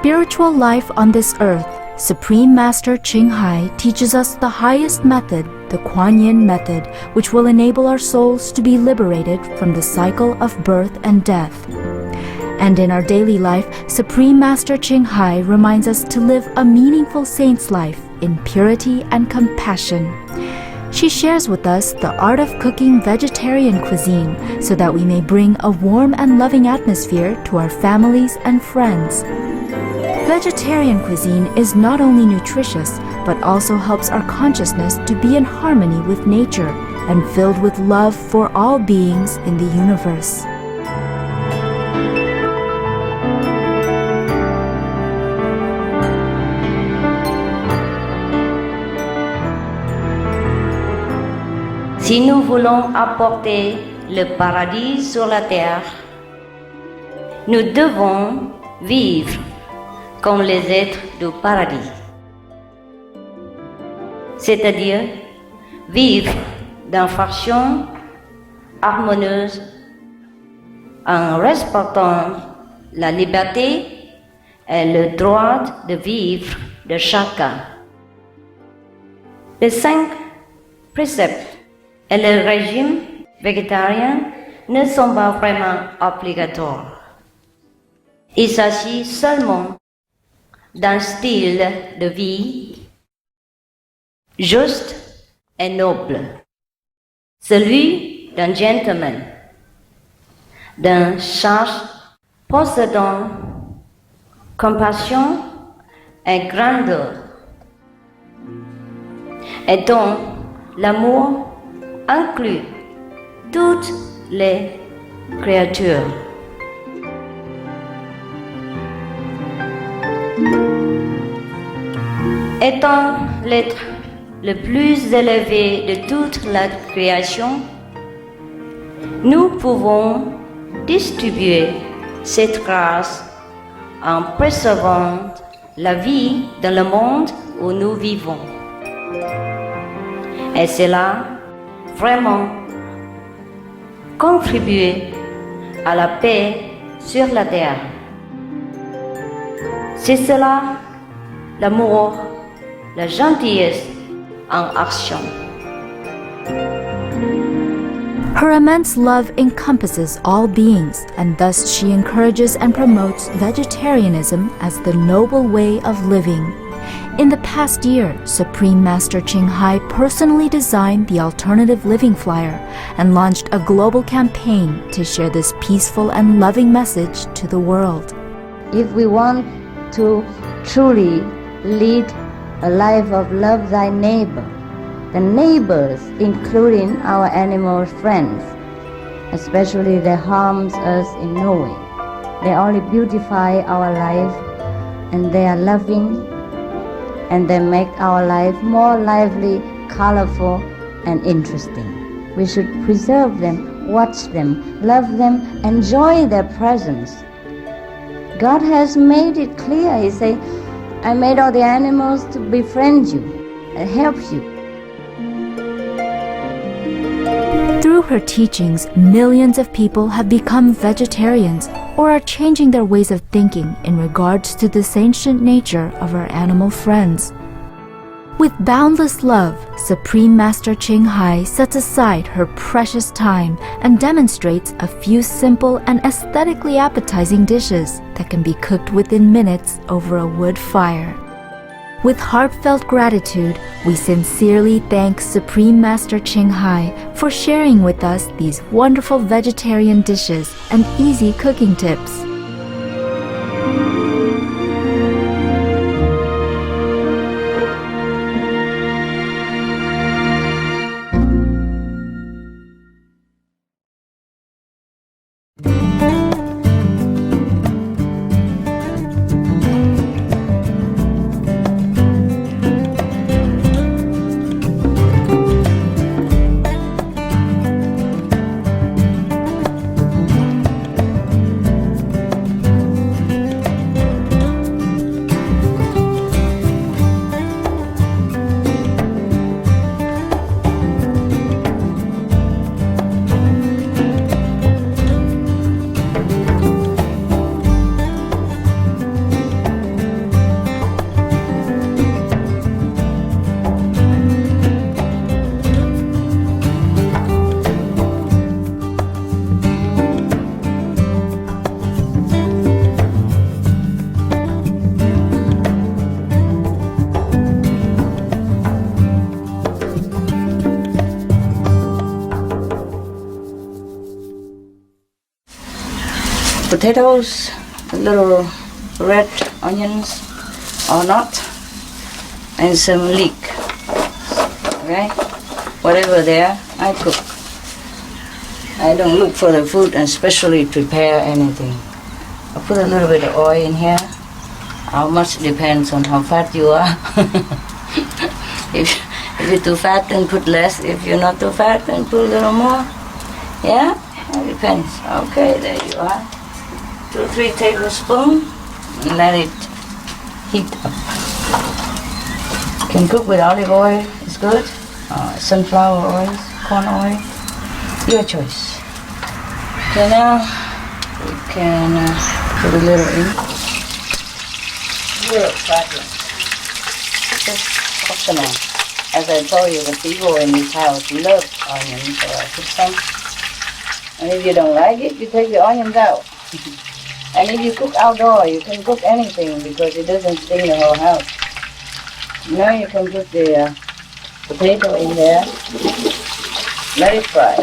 spiritual life on this earth, Supreme Master Ching Hai teaches us the highest method, the Kuan Yin method, which will enable our souls to be liberated from the cycle of birth and death. And in our daily life, Supreme Master Ching Hai reminds us to live a meaningful saint's life in purity and compassion. She shares with us the art of cooking vegetarian cuisine so that we may bring a warm and loving atmosphere to our families and friends. Vegetarian cuisine is not only nutritious, but also helps our consciousness to be in harmony with nature and filled with love for all beings in the universe. Si nous voulons apporter le paradis sur la terre, nous devons vivre comme les êtres du paradis. C'est-à-dire vivre d'une façon harmonieuse en respectant la liberté et le droit de vivre de chacun. Les 5 préceptes et le régime végétarien ne sont pas vraiment obligatoires. Il s'agit seulement d'un style de vie juste et noble, celui d'un gentleman, d'un sage possédant compassion et grandeur, et dont l'amour inclut toutes les créatures. Étant l'être le plus élevé de toute la création, nous pouvons distribuer cette grâce en préservant la vie dans le monde où nous vivons. Et cela vraiment contribuer à la paix sur la terre. C'est cela l'amour, la gentillesse en action. Her immense love encompasses all beings, and thus she encourages and promotes vegetarianism as the noble way of living. In the past year, Supreme Master Ching Hai personally designed the Alternative Living Flyer and launched a global campaign to share this peaceful and loving message to the world. If we want to truly lead a life of love thy neighbor, the neighbors, including our animal friends, especially they harms us in no way. They only beautify our life, and they are loving, and they make our life more lively, colorful, and interesting. We should preserve them, watch them, love them, enjoy their presence. God has made it clear. He said, I made all the animals to befriend you and help you. Through her teachings, millions of people have become vegetarians or are changing their ways of thinking in regards to the sentient nature of our animal friends. With boundless love, Supreme Master Ching Hai sets aside her precious time and demonstrates a few simple and aesthetically appetizing dishes that can be cooked within minutes over a wood fire. With heartfelt gratitude, we sincerely thank Supreme Master Ching Hai for sharing with us these wonderful vegetarian dishes and easy cooking tips. potatoes, little red onions or not, and some leek. Okay, whatever there, I cook. I don't look for the food and specially prepare anything. I put a little bit of oil in here. How much depends on how fat you are. If you're too fat, then put less. If you're not too fat, then put a little more. Yeah, it depends. Okay, there you are. 2-3 tablespoons. And let it heat up. You can cook with olive oil. It's good. Sunflower oil, corn oil. Your choice. Okay, now we can put a little in. Little fragrant. Just optional. As I told you, the people in this house love onions, so I put some. And if you don't like it, you take the onions out. And if you cook outdoor, you can cook anything because it doesn't sting the whole house. Now you can put the potato in there. Let it fry.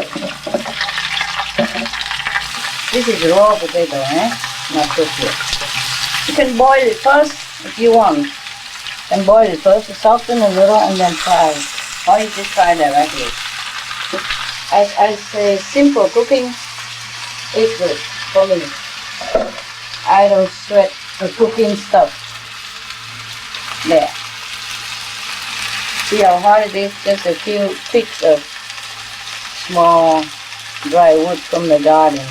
This is raw potato, not cooked yet. You can boil it first if you want. You can boil it first to soften a little and then fry. Or you just fry directly. As I say, simple cooking is good for me. I don't sweat the cooking stuff. There. See how hard it is? Just a few picks of small dry wood from the garden.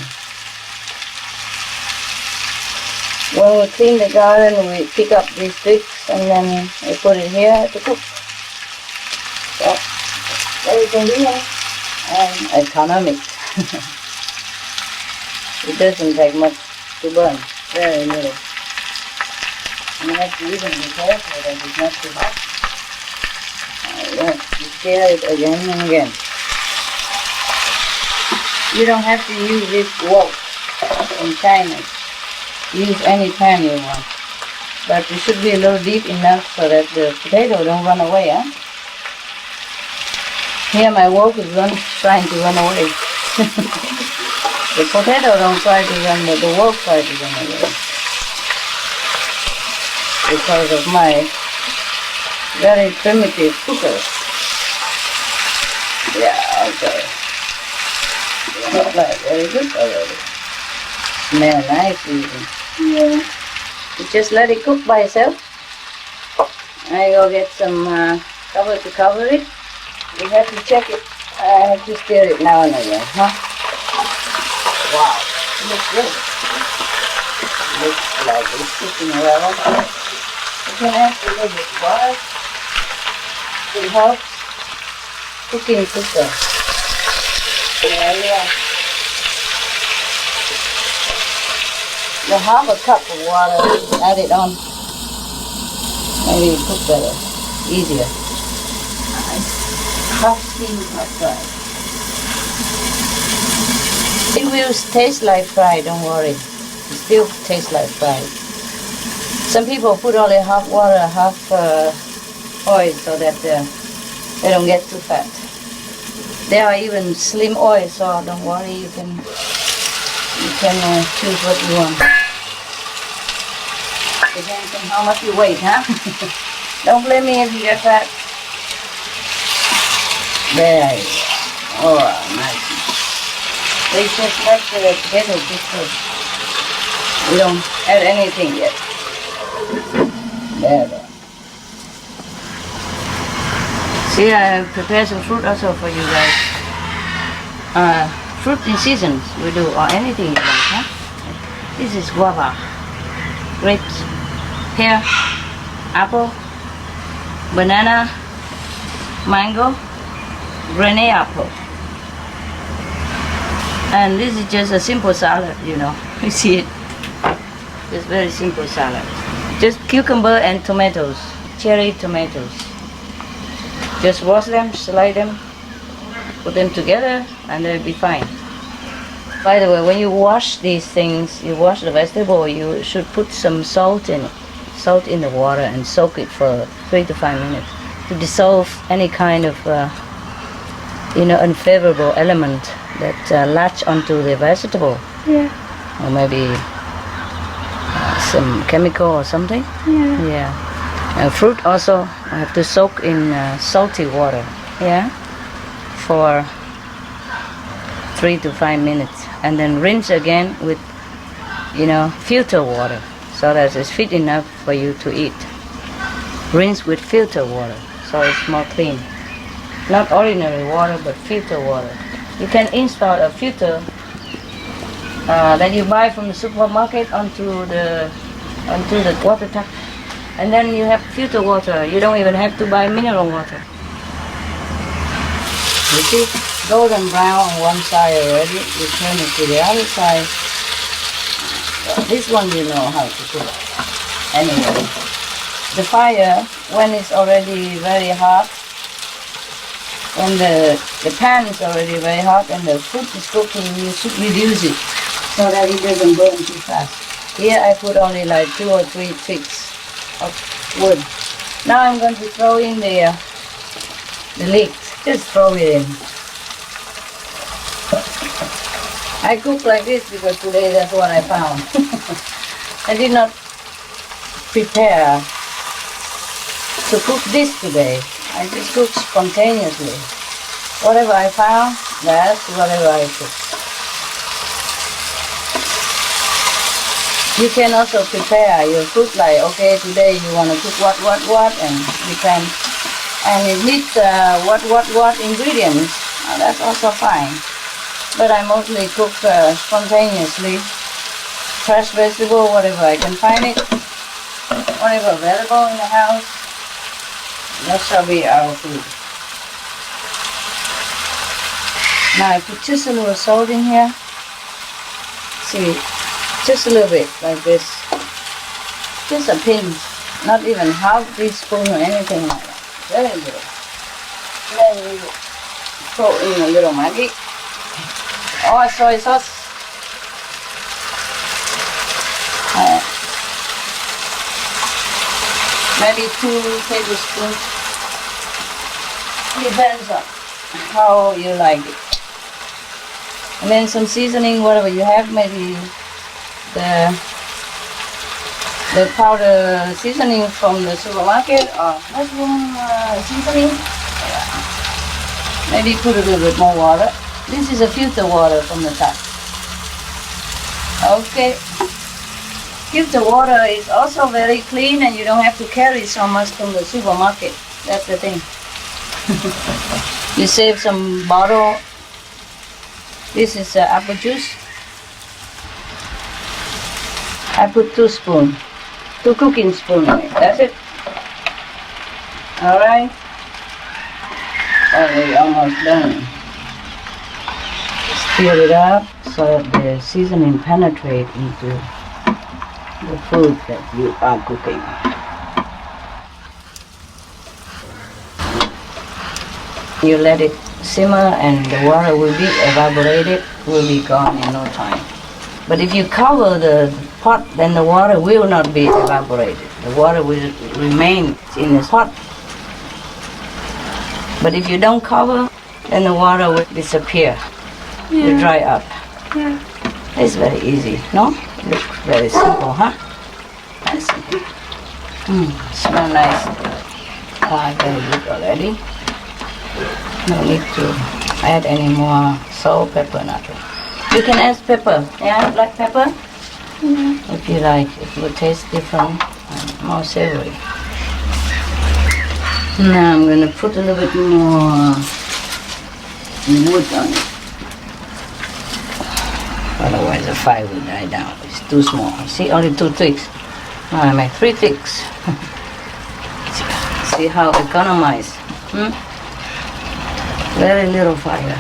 When we clean the garden, we pick up these sticks and then we put it here to cook. So, very convenient and economic. It doesn't take much to burn, very little. And you have to even be careful that it's not too hot. You stir it again and again. You don't have to use this wok in China. Use any pan you want. But it should be a little deep enough so that the potato don't run away, huh? Here my wok is trying to run away. The potato don't try to run, but the wok tries to run away. Because of my very primitive cooker. Yeah, okay. Looks like very good already. Smell nice even. Yeah. You just let it cook by itself. I go get some cover to cover it. You have to check it. I have to stir it now and again, huh? Wow, it looks good. Looks like it's cooking well. You can add a little bit of water. It helps cooking quicker. Yeah. The half a cup of water, add it on. Maybe it cook better, easier. Half steamed, half fried. It will taste like fried, don't worry. It still tastes like fried. Some people put only half water, half oil so that they don't get too fat. There are even slim oil, so don't worry, you can choose what you want. Depends on how much you weigh, huh? Don't blame me if you get fat. There you go. Oh, nice. They just let the potato cook first. We don't add anything yet. There. See, I prepared some fruit also for you guys. Fruit in seasons we do, or anything you like, huh? This is guava, grapes, pear, apple, banana, mango, granny apple. And this is just a simple salad, you know. You see it? Just very simple salad. Just cucumber and tomatoes, cherry tomatoes. Just wash them, slide them, put them together, and they'll be fine. By the way, when you wash these things, you wash the vegetable, you should put some salt in it. Salt in the water and soak it for 3 to 5 minutes to dissolve any kind of unfavorable element that latch onto the vegetable. Yeah. or maybe some chemical or something. Yeah. Fruit also I have to soak in salty water. Yeah. For 3 to 5 minutes, and then rinse again with, filter water, so that it's fit enough for you to eat. Rinse with filter water, so it's more clean. Not ordinary water, but filter water. You can install a filter that you buy from the supermarket onto the water tap, and then you have filter water. You don't even have to buy mineral water. You see, golden brown on one side already. You turn it to the other side. Well, this one you know how to cook. Anyway, the fire, when it's already very hot, when the pan is already very hot and the food is cooking, you should reduce it so that it doesn't burn too fast. Here I put only like 2 or 3 sticks of wood. Now I'm going to throw in the leeks. Just throw it in. I cook like this because today that's what I found. I did not prepare to cook this today. I just cook spontaneously. Whatever I found, that's whatever I cook. You can also prepare your food like, okay, today you want to cook what, and you can, and it needs what ingredients. That's also fine. But I mostly cook spontaneously. Fresh vegetable, whatever I can find it, whatever available in the house. That shall be our food. Now I put just a little salt in here. See, just a little bit like this. Just a pinch, not even half teaspoon or anything like that. Very little. Then we throw in a little Maggi. Oh, soy sauce. Maybe 2 tablespoons. Depends on how you like it. And then some seasoning, whatever you have, maybe the powder seasoning from the supermarket or mushroom seasoning. Yeah. Maybe put a little bit more water. This is a filter water from the tap. Okay. Filter water is also very clean and you don't have to carry so much from the supermarket. That's the thing. You save some bottle. This is apple juice. I put 2 spoons. 2 cooking spoons in it. That's it. Alright. We're almost done. Stir it up so that the seasoning penetrates into the food that you are cooking. You let it simmer and the water will be evaporated, will be gone in no time. But if you cover the pot, then the water will not be evaporated. The water will remain in the pot. But if you don't cover, then the water will disappear. Yeah. Will dry up. Yeah. It's very easy, no? Looks very simple, huh? That's it. Smell nice. Very good already. No need to add any more salt, pepper, nothing. You can add pepper, yeah, black pepper. If you like, it will taste different and more savory. Now I'm going to put a little bit more wood on it. Otherwise the fire will die down. It's too small. See, only 2 sticks. Now I make 3 sticks. See how economized. Very little fire.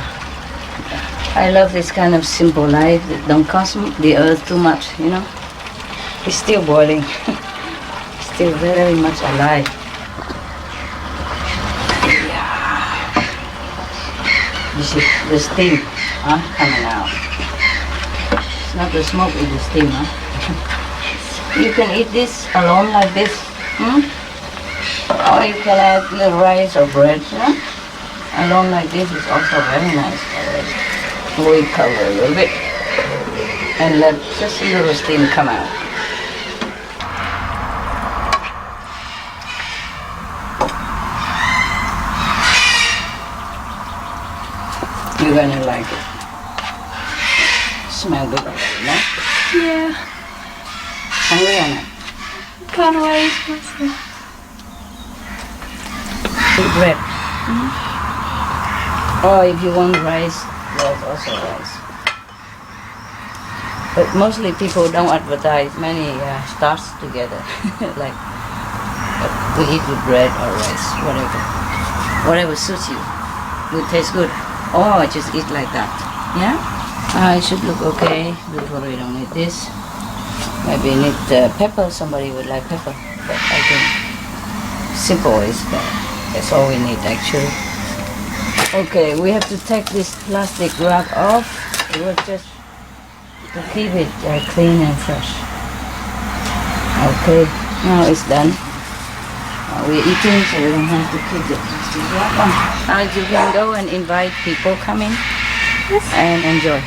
I love this kind of simple life that don't cost the earth too much, you know. It's still boiling. Still very much alive. Yeah. You see the steam coming out. It's not the smoke, it's the steam. You can eat this alone like this. Or you can add little rice or bread. Alone like this is also very nice already. We cover a little bit. and let just a little steam come out. You're gonna like it. Smell good already, no? Yeah. Hungry or not? Can't wait. Myself. Eat bread. Or if you want rice, there's also rice. But mostly people don't advertise many starts together. Like we eat with bread or rice, whatever. Whatever suits you. Will taste good. Or just eat like that. Yeah? It should look okay. Before we don't need this. Maybe need pepper. Somebody would like pepper. But I think simple is better. That's all we need actually. Okay, we have to take this plastic wrap off. It was just to keep it clean and fresh. Okay, now it's done. We're eating, so we don't have to keep the plastic wrap on. Now you can go and invite people come in and enjoy.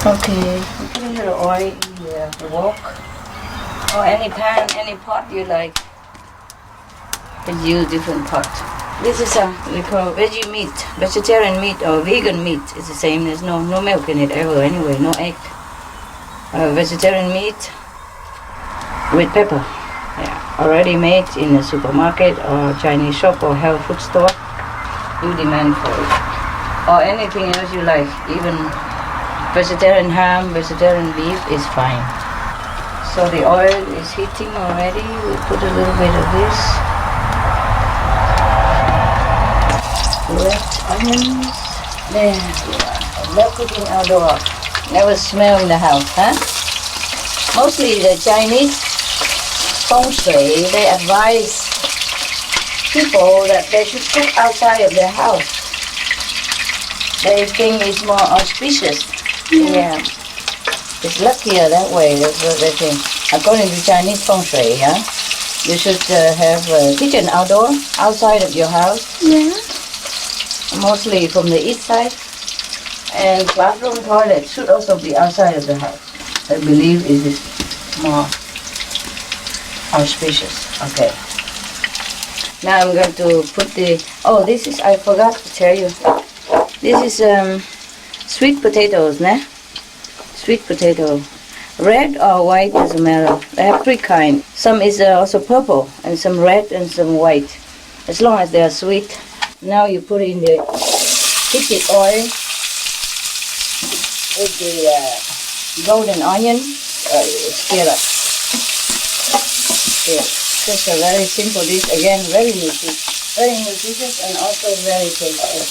Okay, put a little oil in the wok. Or any pan, any pot you like. Can use different pot. This is we call veggie meat, vegetarian meat or vegan meat. It's the same. There's no milk in it ever anyway, no egg. Vegetarian meat with pepper. Yeah, already made in a supermarket or Chinese shop or health food store. You demand for it. Or anything else you like. Even vegetarian ham, vegetarian beef is fine. So the oil is heating already. We put a little bit of this. Red onions. There we are. I love cooking outdoor. Never smell in the house, huh? Mostly the Chinese feng shui, they advise people that they should cook outside of their house. They think it's more auspicious. Yeah. It's luckier that way, that's what they think. According to Chinese feng shui, yeah? You should have a kitchen outdoor, outside of your house. Yeah. Mostly from the east side. And bathroom toilet should also be outside of the house. I believe it is more auspicious. Okay. Now I'm going to put this is, I forgot to tell you. This is sweet potatoes, né? Sweet potato. Red or white doesn't matter. They have three kinds. Some is also purple and some red and some white. As long as they are sweet. Now you put in the heated oil with the golden onion. Stir up. Stir. Just a very simple dish. Again, very nutritious and also very tasty.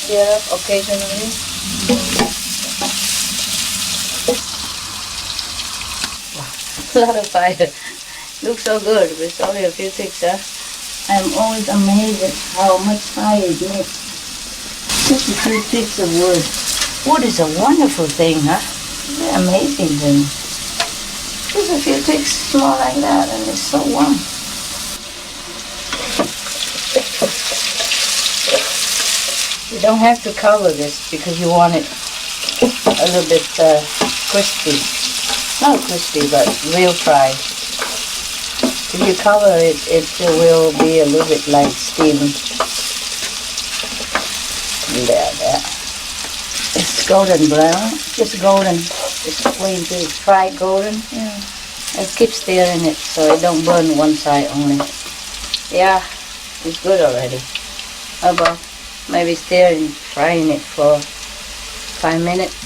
Stir up occasionally. A lot of fire. Looks so good, but it's only a few ticks, huh? I'm always amazed at how much fire it makes. Just a few ticks of wood. Wood is a wonderful thing, huh? It's an amazing thing. Just a few ticks small like that and it's so warm. You don't have to cover this because you want it a little bit crispy. Not crispy, but real fried. If you cover it, it will be a little bit like steam. There. It's golden brown, just golden. It's plain to fried golden. Yeah. And keep stirring it so it don't burn one side only. Yeah, it's good already. How about maybe frying it for 5 minutes.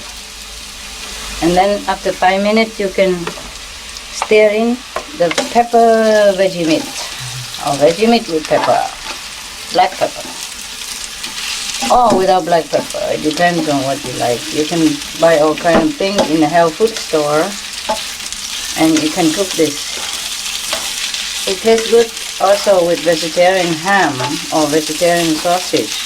And then after 5 minutes you can stir in the pepper veggie meat. Or veggie meat with pepper. Black pepper. Or without black pepper. It depends on what you like. You can buy all kind of things in the health food store. And you can cook this. It tastes good also with vegetarian ham or vegetarian sausage.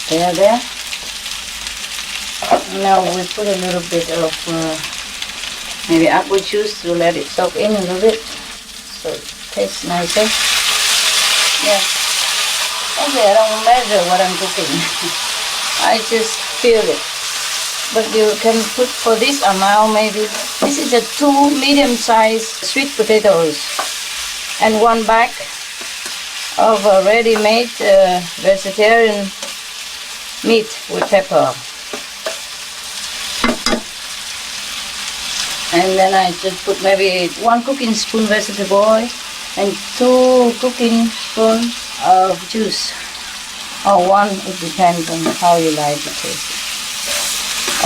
There. Now we put a little bit of maybe apple juice to let it soak in a little bit so it tastes nicer. Yeah, Mostly I don't measure what I'm cooking. I just feel it. But you can put for this amount maybe. This is a 2 medium-sized sweet potatoes and 1 bag of a ready-made vegetarian meat with pepper. And then I just put maybe 1 cooking spoon vegetable oil and 2 cooking spoons of juice. Or 1, it depends on how you like to taste it.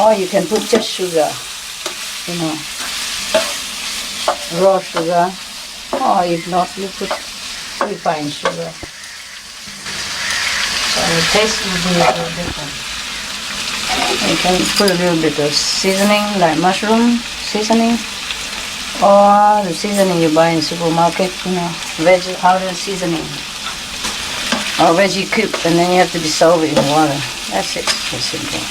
Or you can put just sugar, you know, raw sugar. Or if not, you put refined sugar. So the taste will be a little different. You can put a little bit of seasoning like mushroom seasoning, or the seasoning you buy in supermarket, you know, veggie powder seasoning, or veggie cube, and then you have to dissolve it in water. That's it. It's simple.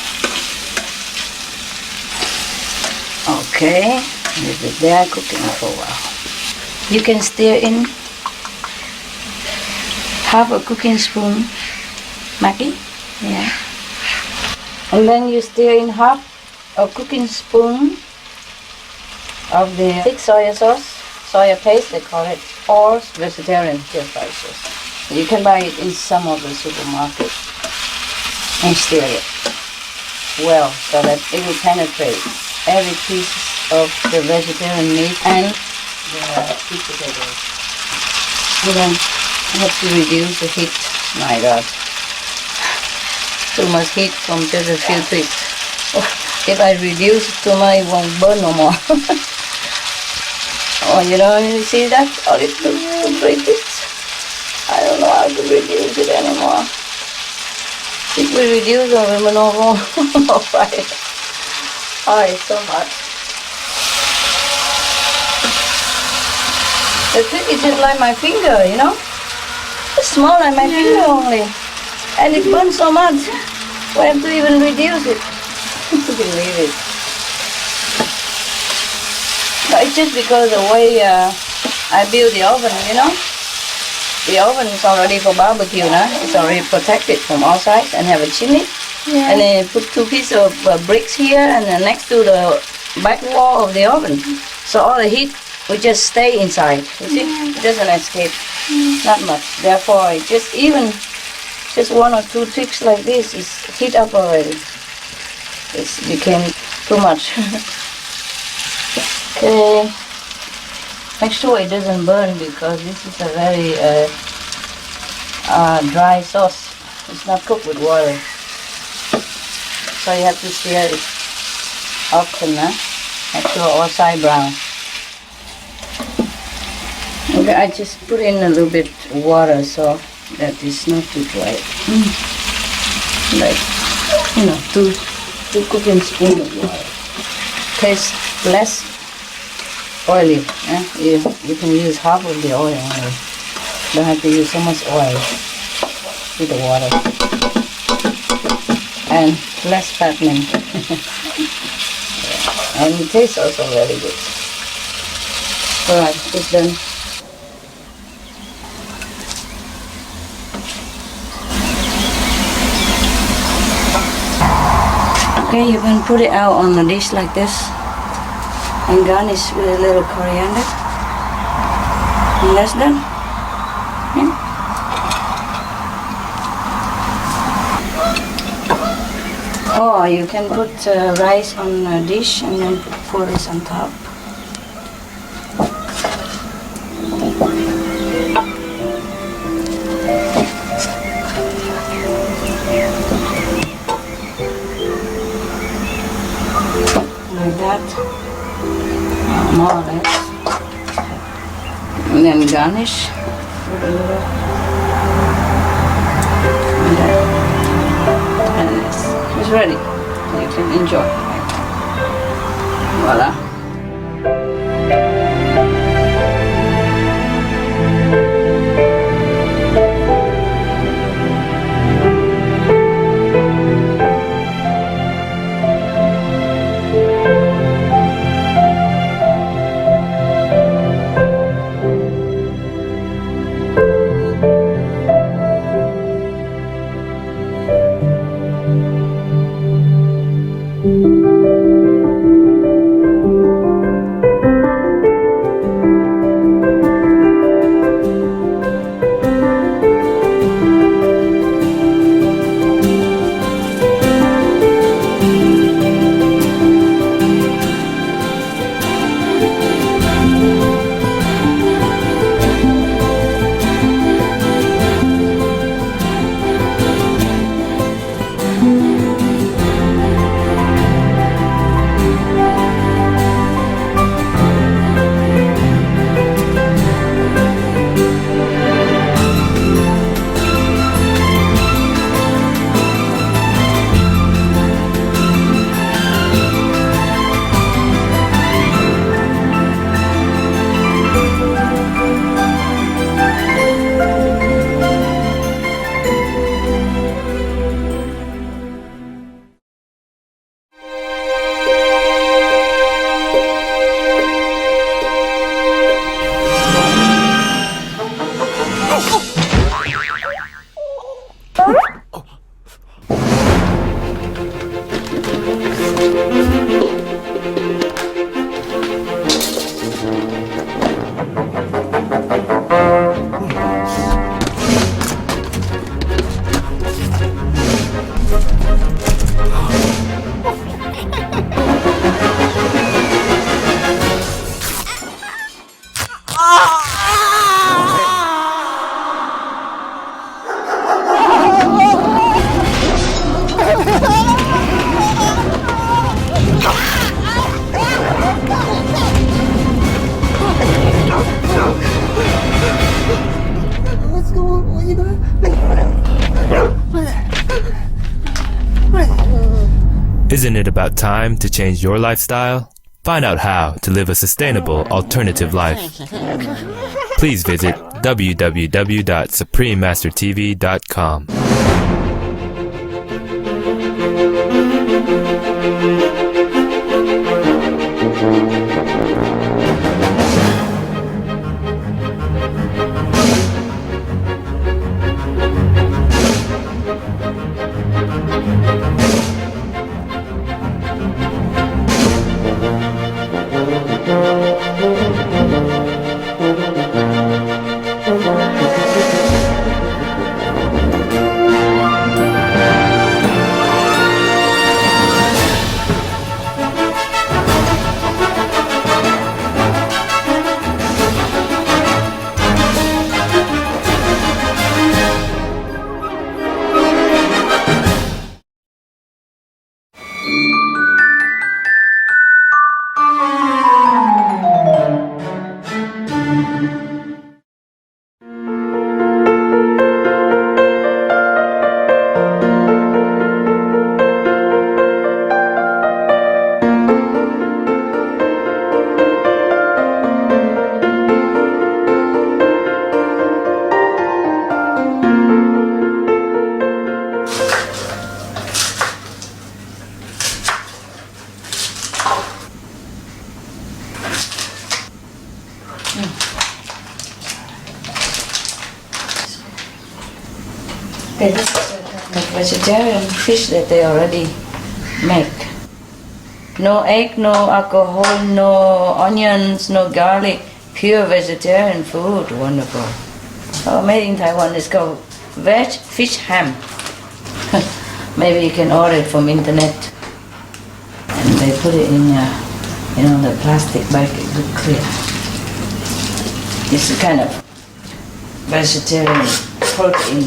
Okay, leave it there cooking for a while. You can stir in half a cooking spoon Maggi, yeah, and then you stir in half a cooking spoon of the thick soya sauce, soya paste they call it, or vegetarian stir-fry sauce. You can buy it in some of the supermarkets and stir it well so that it will penetrate every piece of the vegetarian meat and the sweet potatoes. And then you have to reduce the heat. My God, too much heat from just a few twigs. If I reduce it too much, it won't burn no more. Oh, you know, you see that? All it looks too pretty. I don't know how to reduce it anymore. If we reduce it, we will not go fire. Oh, it's so hot. The trick is just like my finger, you know? It's small like my finger only. And it burns so much. We have to even reduce it. Believe it. But it's just because the way I build the oven, you know. The oven is already for barbecue now. It's already protected from all sides and have a chimney. Yeah. And then you put 2 pieces of bricks here and then next to the back wall of the oven. So all the heat will just stay inside. You see, it doesn't escape. Not much. Therefore, it just 1 or 2 ticks like this is heat up already. It became too much. Okay, make sure it doesn't burn because this is a very dry sauce. It's not cooked with water, so you have to stir it often. Make sure all side brown. Okay, I just put in a little bit water so that it's not too dry. Like, you know, 2 cooking spoons of water. Tastes less oily. You can use half of the oil only. Don't have to use so much oil with the water. And less fattening. And it tastes also very good. Alright, it's done. Okay, you can put it out on a dish like this and garnish with a little coriander. And that's done. Yeah. Or you can put rice on a dish and then pour this on top. Like that, more or less, and then garnish with a little, and it's ready. You can enjoy. Voila. Isn't it about time to change your lifestyle? Find out how to live a sustainable alternative life. Please visit www.suprememastertv.com. Okay, this is a vegetarian fish that they already make. No egg, no alcohol, no onions, no garlic. Pure vegetarian food. Wonderful. Made in Taiwan is called veg fish ham. Maybe you can order it from internet. And they put it in the plastic bag. It look clear. It's a kind of vegetarian protein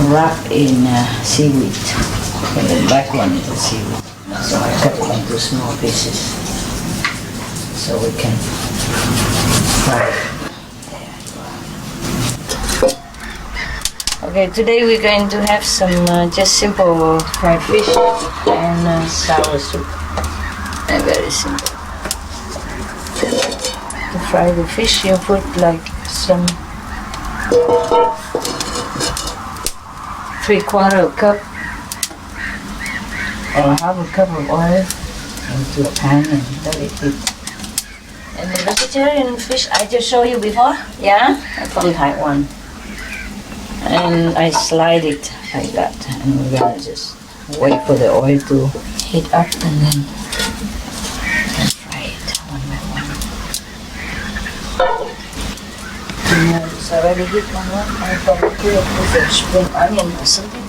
wrapped in seaweed. And the back one is the seaweed. So I cut it into small pieces so we can fry it. Okay, today we're going to have some just simple fried fish and sour soup. And very simple. To fry the fish, you put like some 3/4 cup or half a cup of oil into a pan and let it heat. And the vegetarian fish I just showed you before, yeah, from Taiwan. And I slide it like that, and we're gonna just wait for the oil to heat up and then fry it one by one. It's already heat one. I'm gonna put a spring onion or something.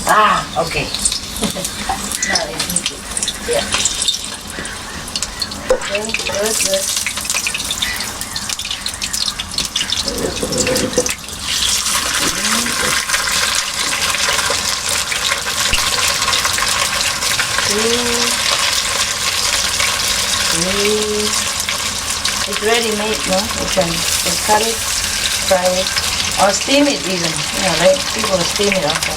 Ah, okay. Now it's heated. Yeah. Okay, good. It's ready made, no? You can cut it, fry it, or steam it even. Like people steam it after.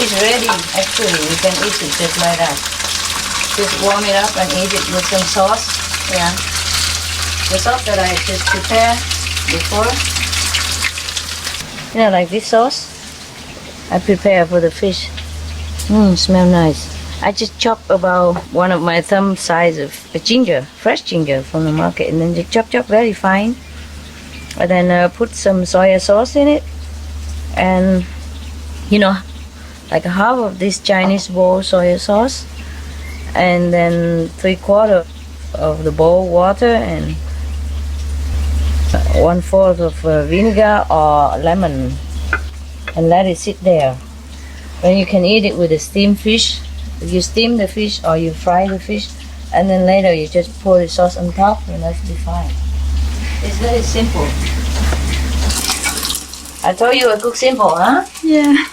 It's ready, actually. You can eat it just like that. Just warm it up and eat it with some sauce. Yeah. The sauce that I just prepared before. Like this sauce I prepare for the fish. Smell nice. I just chop about one of my thumb size of ginger, fresh ginger from the market, and then just chop very fine. And then put some soy sauce in it, and like half of this Chinese bowl soy sauce, and then 3/4 of the bowl water, and 1/4 of vinegar or lemon, and let it sit there. Then you can eat it with the steamed fish If you steam the fish or you fry the fish, and then later you just pour the sauce on top, and that's be fine. It's very simple. I told you I cook simple, huh? Yeah.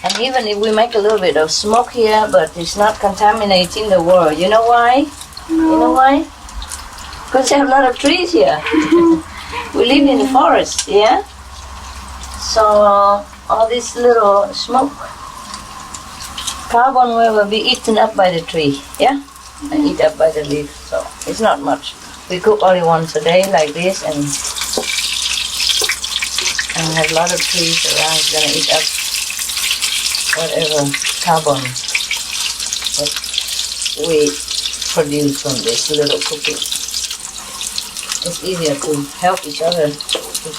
And even if we make a little bit of smoke here, but it's not contaminating the world. You know why? You know why? Because they have a lot of trees here. We live in the forest, yeah? So all this little smoke, carbon will be eaten up by the tree, yeah? And eat up by the leaf, so it's not much. We cook only once a day like this, and have a lot of trees around. It's gonna eat up whatever carbon that we produce from this little cooking. It's easier to help each other to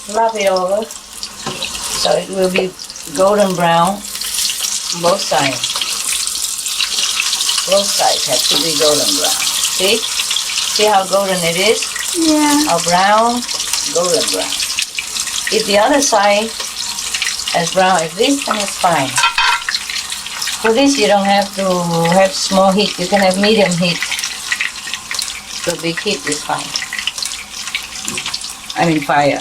flop it over so it will be golden brown on both sides. Both sides have to be golden brown. See? See how golden it is? Yeah. How brown? Golden brown. If the other side as brown as this, then it's fine. For this, you don't have to have small heat. You can have medium heat. The big heat is fine. I mean fire.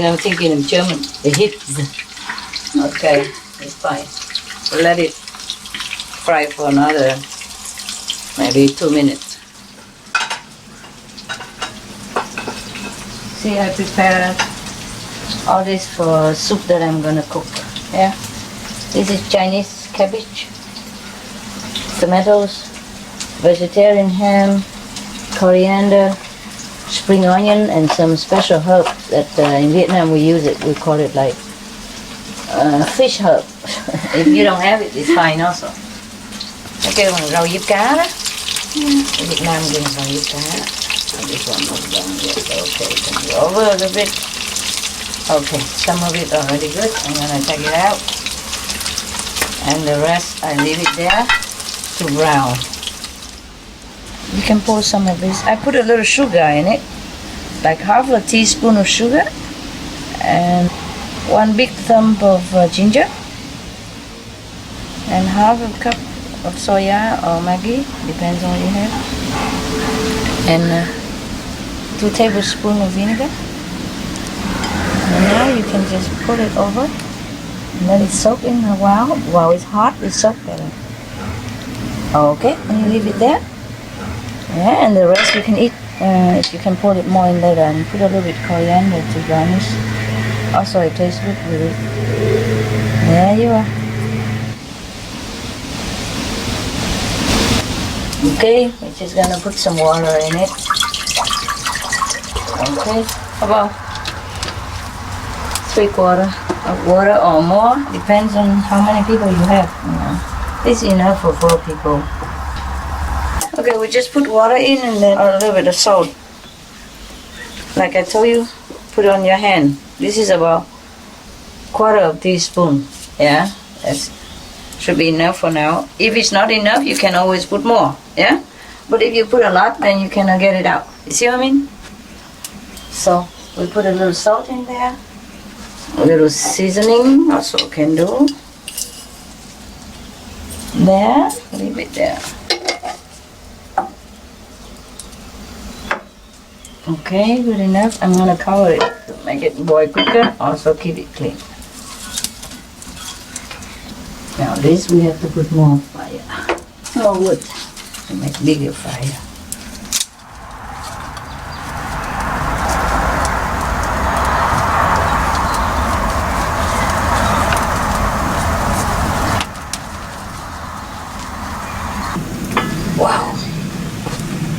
I'm thinking in German. The heat. Okay, it's fine. Let it fry for another maybe 2 minutes. See, I prepared all this for soup that I'm gonna cook. Yeah, this is Chinese cabbage, tomatoes, vegetarian ham, coriander, spring onion, and some special herb that in Vietnam we use it. We call it like fish herb. If you don't have it, it's fine also. Okay, bằng rau diếp cá đó. In Vietnam dùng rau diếp cá. This one was done yet. Okay, can go over a little bit. Okay, some of it already good. I'm gonna take it out, and the rest I leave it there to brown. You can pour some of this. I put a little sugar in it, like half a teaspoon of sugar, and 1 big thumb of ginger, and half a cup of soya or Maggi, depends on what you have, and 2 tablespoons of vinegar. And now you can just put it over and let it soak in a while. While it's hot, it soaks better. Okay, and you leave it there. Yeah, and the rest you can eat. If you can put it more in later, and put a little bit coriander to garnish. Also, it tastes good with it. There you are. Okay, we're just gonna put some water in it. Okay, about 3/4 of water or more, depends on how many people you have. You know. It's enough for 4 people. Okay, we just put water in and then a little bit of salt. Like I told you, put it on your hand. This is about 1/4 teaspoon. Yeah, that should be enough for now. If it's not enough, you can always put more. Yeah, but if you put a lot, then you cannot get it out. You see what I mean? So we put a little salt in there. A little seasoning also can do. There, leave it there. Okay, good enough. I'm gonna cover it to make it boil quicker. Also keep it clean. Now this we have to put more fire, more wood to make bigger fire. Wow,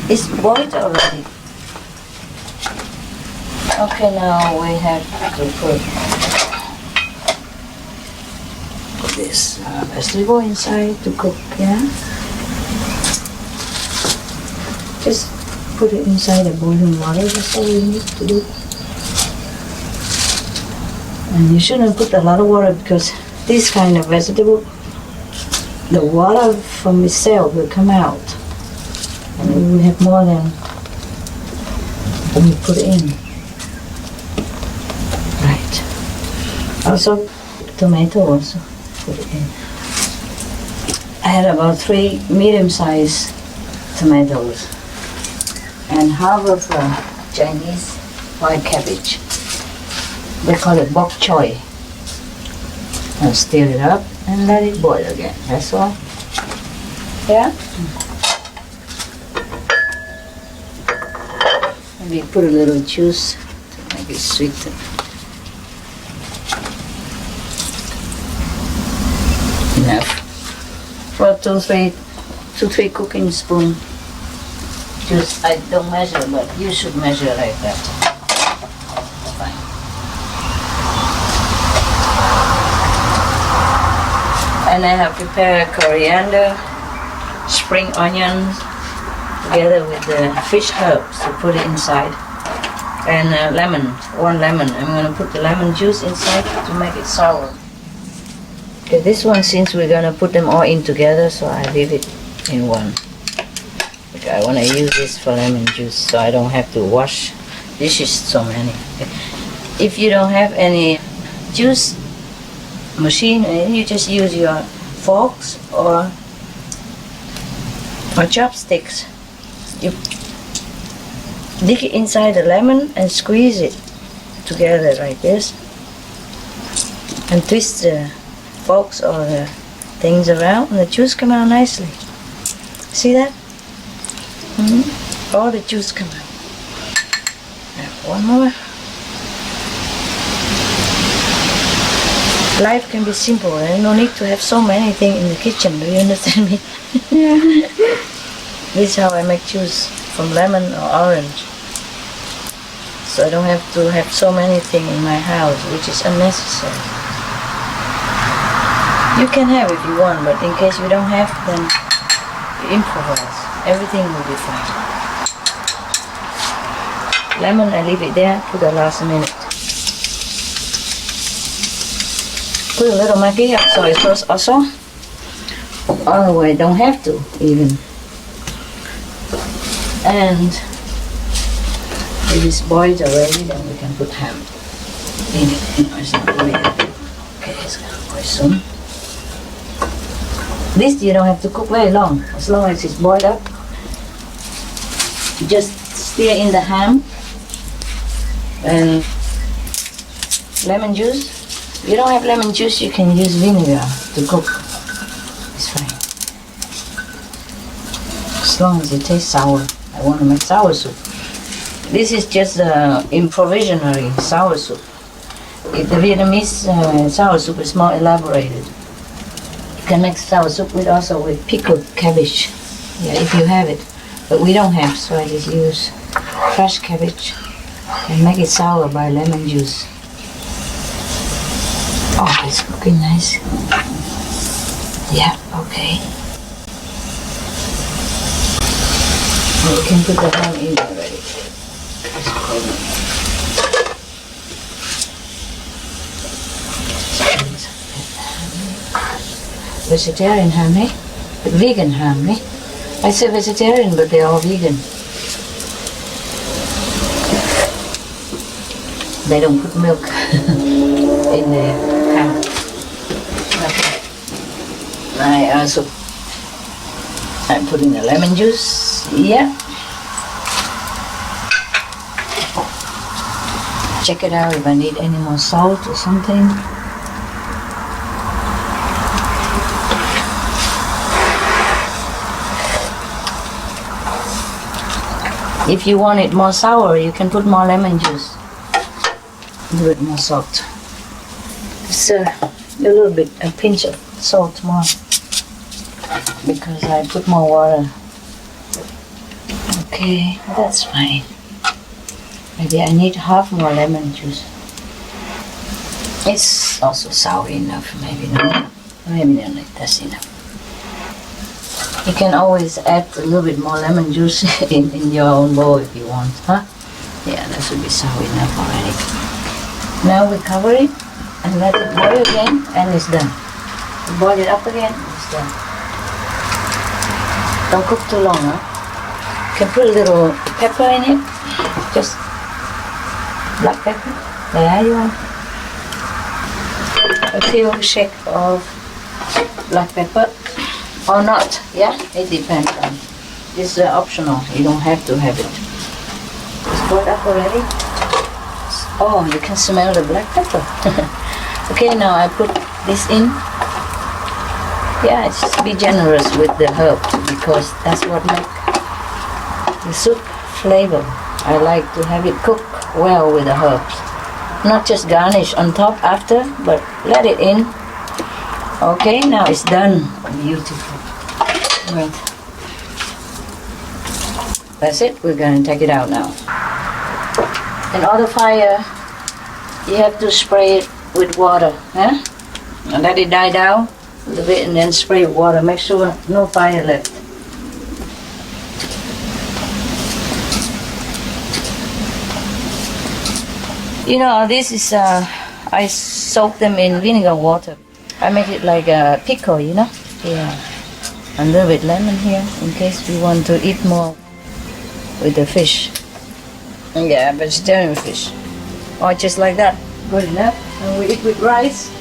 it's boiled already. Okay, now we have to put this vegetable inside to cook, yeah? Just put it inside the boiling water, that's all you need to do. And you shouldn't put a lot of water because this kind of vegetable, the water from itself will come out. And we will have more than we put in. Right. Also, tomato also. Put it in. I had about 3 medium-sized tomatoes and half of Chinese white cabbage. They call it bok choy. I'll stir it up and let it boil again. That's all. Yeah? Maybe put a little juice to make it sweeter. Enough. For 2-3 cooking spoon. Just I don't measure, but you should measure like that. Fine. And I have prepared coriander, spring onions, together with the fish herbs to put it inside, and lemon, 1 lemon. I'm going to put the lemon juice inside to make it sour. Okay, this one, since we're going to put them all in together, so I leave it in one. Okay, I want to use this for lemon juice, so I don't have to wash dishes so many. Okay. If you don't have any juice machine, you just use your forks or chopsticks. You dig it inside the lemon and squeeze it together like this, and twist the forks or the things around, and the juice come out nicely. See that? All the juice come out. Now, one more. Life can be simple, and no need to have so many things in the kitchen. Do you understand me? Yeah. This is how I make juice from lemon or orange. So I don't have to have so many things in my house, which is unnecessary. You can have if you want, but in case you don't have, then you improvise. Everything will be fine. Lemon, I leave it there to the last minute. Put a little Maggi soy sauce also. Otherwise, don't have to even. And if it's boiled already, then we can put ham in it. You know, it's not really. Okay, it's gonna boil soon. This you don't have to cook very long. As long as it's boiled up, you just stir in the ham and lemon juice. If you don't have lemon juice, you can use vinegar to cook. It's fine. As long as it tastes sour. I want to make sour soup. This is just the improvisionary sour soup. If the Vietnamese sour soup is more elaborated. You can make sour soup with pickled cabbage. Yeah, if you have it. But we don't have, so I just use fresh cabbage and make it sour by lemon juice. Oh, it's cooking nice. Yeah, okay. You can put the ham in already. Vegetarian ham, eh? Vegan ham, eh? I say vegetarian, but they're all vegan. They don't put milk in the ham. Okay. I'm putting the lemon juice. Yeah. Check it out if I need any more salt or something. If you want it more sour, you can put more lemon juice. A little bit more salt. Just a little bit, a pinch of salt more. Because I put more water. Okay, that's fine. Maybe I need half more lemon juice. It's also sour enough, maybe not. Maybe not, that's enough. You can always add a little bit more lemon juice in your own bowl if you want, huh? Yeah, that should be sour enough already. Now we cover it and let it boil again, and it's done. We boil it up again, it's done. Don't cook too long, huh? You can put a little pepper in it, just black pepper. There you are. a few shake of black pepper or not. Yeah, it depends on. This is optional. You don't have to have it. It's boiled up already. Oh, you can smell the black pepper. Okay, now I put this in. Yeah, just be generous with the herbs because that's what makes the soup flavor. I like to have it cooked well with the herbs. Not just garnish on top after, but let it in. Okay, now it's done. Beautiful. Right. That's it. We're going to take it out now. And on the fire, you have to spray it with water. Huh? And let it die down a little bit and then spray with water. Make sure no fire left. You know, this is, I soak them in vinegar water. I make it like a pickle, you know? Yeah. A little bit lemon here in case we want to eat more with the fish. Yeah, vegetarian fish. Or just like that. Good enough. And we eat with rice.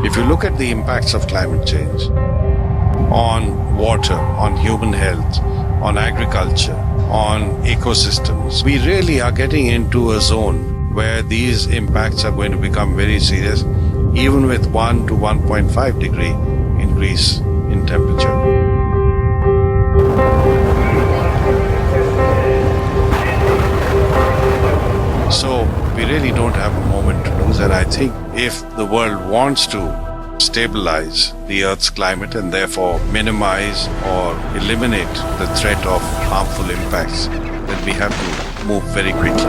If you look at the impacts of climate change on water, on human health, on agriculture, on ecosystems, we really are getting into a zone where these impacts are going to become very serious, even with 1 to 1.5 degree increase in temperature. So we really don't have a moment to lose, and I think if the world wants to stabilize the Earth's climate and therefore minimize or eliminate the threat of harmful impacts, then we have to move very quickly.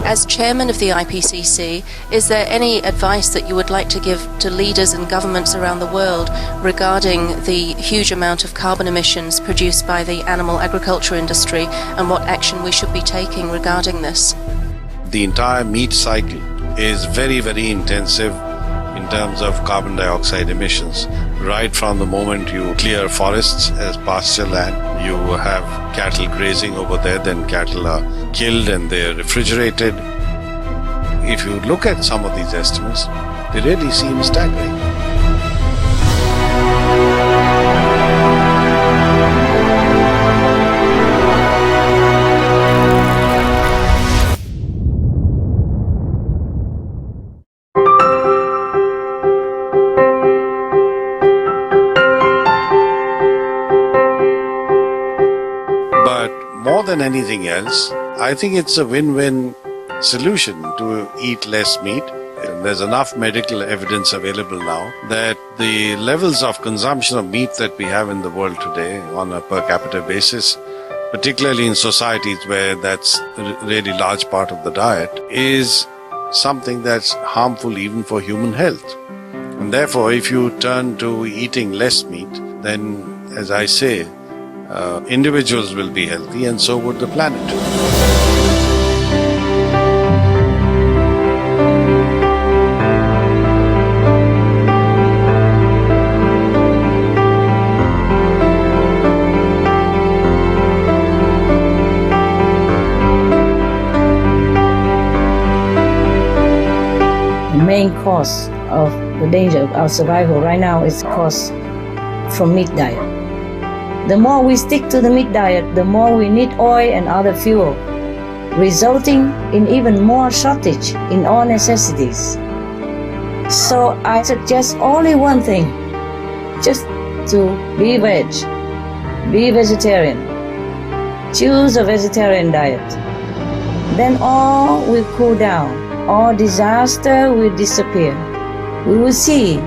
As chairman of the IPCC, is there any advice that you would like to give to leaders and governments around the world regarding the huge amount of carbon emissions produced by the animal agriculture industry and what action we should be taking regarding this? The entire meat cycle is very, very intensive in terms of carbon dioxide emissions. Right from the moment you clear forests as pasture land, you have cattle grazing over there, then cattle are killed and they're refrigerated. If you look at some of these estimates, they really seem staggering. More than anything else, I think it's a win-win solution to eat less meat. And there's enough medical evidence available now that the levels of consumption of meat that we have in the world today on a per capita basis, particularly in societies where that's a really large part of the diet, is something that's harmful even for human health. And therefore, if you turn to eating less meat, then, as I say, individuals will be healthy and so would the planet. cause of the danger of our survival right now is caused from meat diet. The more we stick to the meat diet, the more we need oil and other fuel, resulting in even more shortage in all necessities. So I suggest only one thing, just to be veg, be vegetarian, choose a vegetarian diet. Then all will cool down, all disaster will disappear. We will see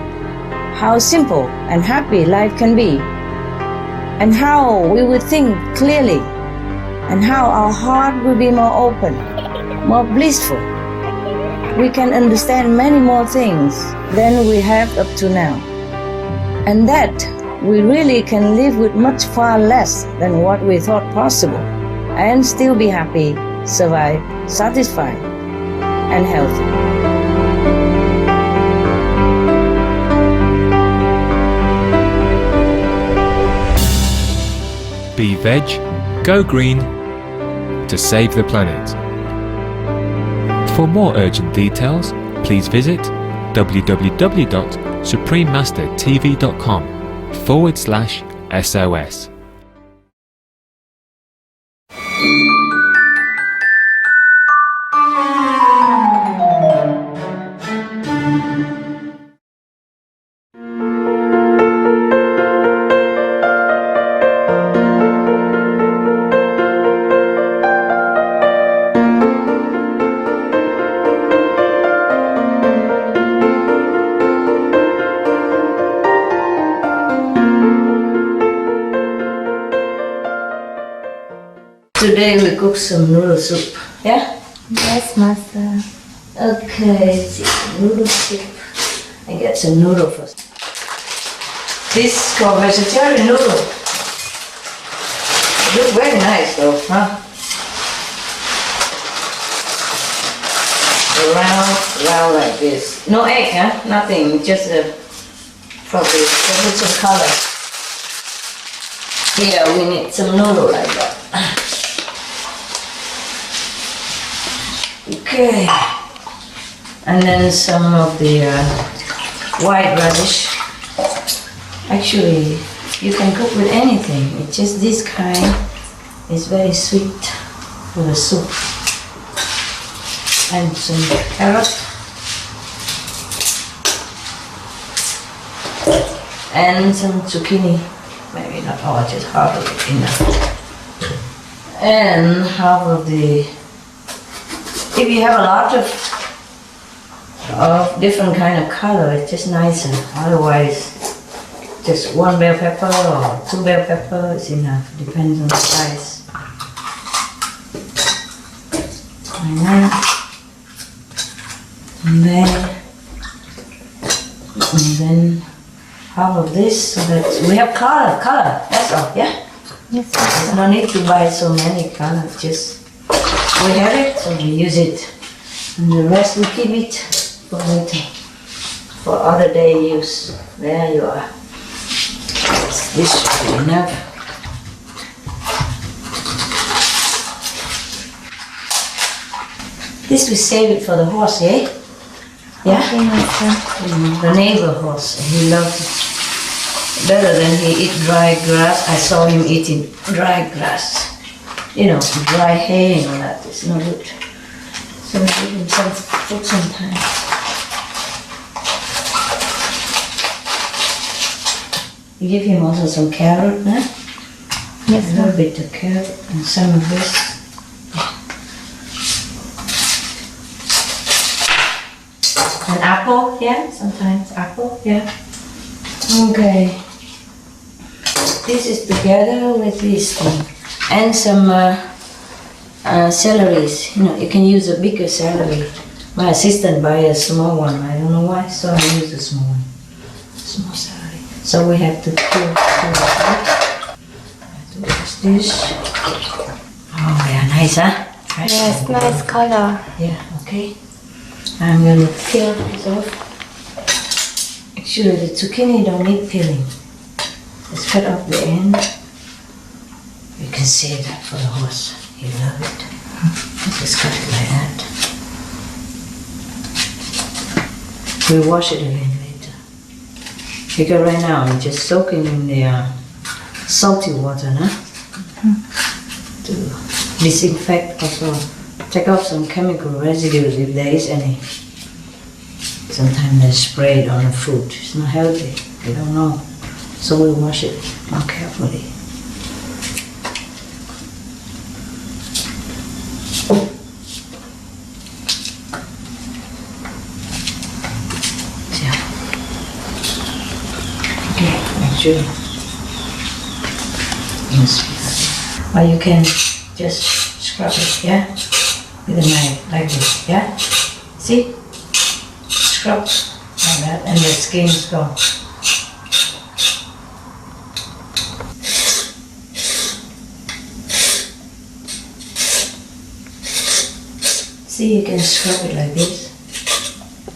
how simple and happy life can be, and how we will think clearly, and how our heart will be more open, more blissful. We can understand many more things than we have up to now. And that we really can live with much far less than what we thought possible, and still be happy, survive, satisfied, and healthy. Be veg, go green, to save the planet. For more urgent details, please visit www.suprememastertv.com/SOS. Today we cook some noodle soup. Yeah? Yes, Master. Okay, let's see. Noodle soup. I get some noodle first. This is called vegetarian noodle. It looks very nice though, huh? Round like this. No egg, huh? Nothing, just probably put some color. Here we need some noodle like that. Okay, and then some of the white radish. Actually, you can cook with anything. It's just this kind is very sweet for the soup. And some carrot. And some zucchini. Maybe not all, just half of it enough. And half of the... If you have a lot of different kind of color, it's just nicer. Otherwise, just one bell pepper or two bell pepper is enough. Depends on the size. And then half of this, so that we have color. That's all. Yeah. Yes, There's no need to buy so many colors. Just we have it, so we use it, and the rest we keep it for later, for other day use. There you are. This should be enough. This we save it for the horse, eh? Yeah? Okay, Master. The neighbor horse, he loves it better than he eat dry grass. I saw him eating dry grass. You know, dry hay and all that is no good. So we give him some food sometimes. You give him also some carrot, huh? Yes, A little bit of carrot and some of this. An apple, yeah, sometimes apple, yeah. Okay. This is together with this thing. And some celeries. You know, you can use a bigger celery. My assistant buy a small one. I don't know why, so I use a small one. Small celery. So we have to peel it. This. Oh, they are nice, huh? Fresh. Yes, nice color. Yeah, okay. I'm gonna peel this off. Actually, the zucchini don't need peeling. Just cut off the end. You can save that for the horse. He loves it. Just cut it like that. We'll wash it again later. Because right now I'm just soaking in the salty water, to disinfect, also take off some chemical residues if there is any. Sometimes they spray it on the food. It's not healthy. You don't know. So we'll wash it more carefully. Okay, make sure. Or you can just scrub it, yeah? With a knife, like this, yeah? See? Scrub like that, and the skin is gone. See, you can scrub it like this.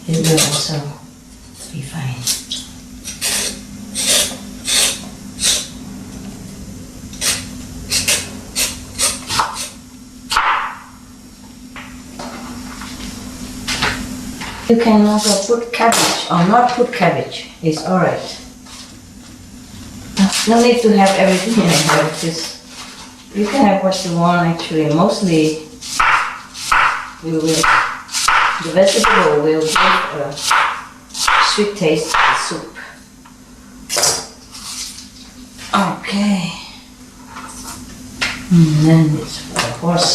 It will also be fine. You can also put cabbage or not put cabbage. It's alright. No need to have everything in here. Just you can have what you want actually. Mostly we will the vegetable will give a sweet taste to the soup. Okay. And then it's for the horse.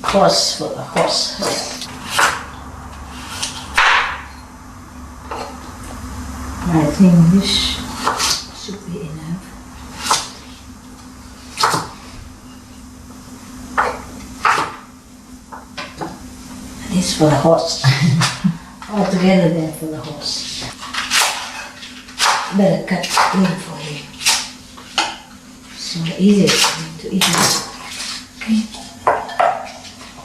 Horse for the horse. I think this should be enough. This for the horse. All together there for the horse. Better cut clean for him. So easy to eat it. Okay.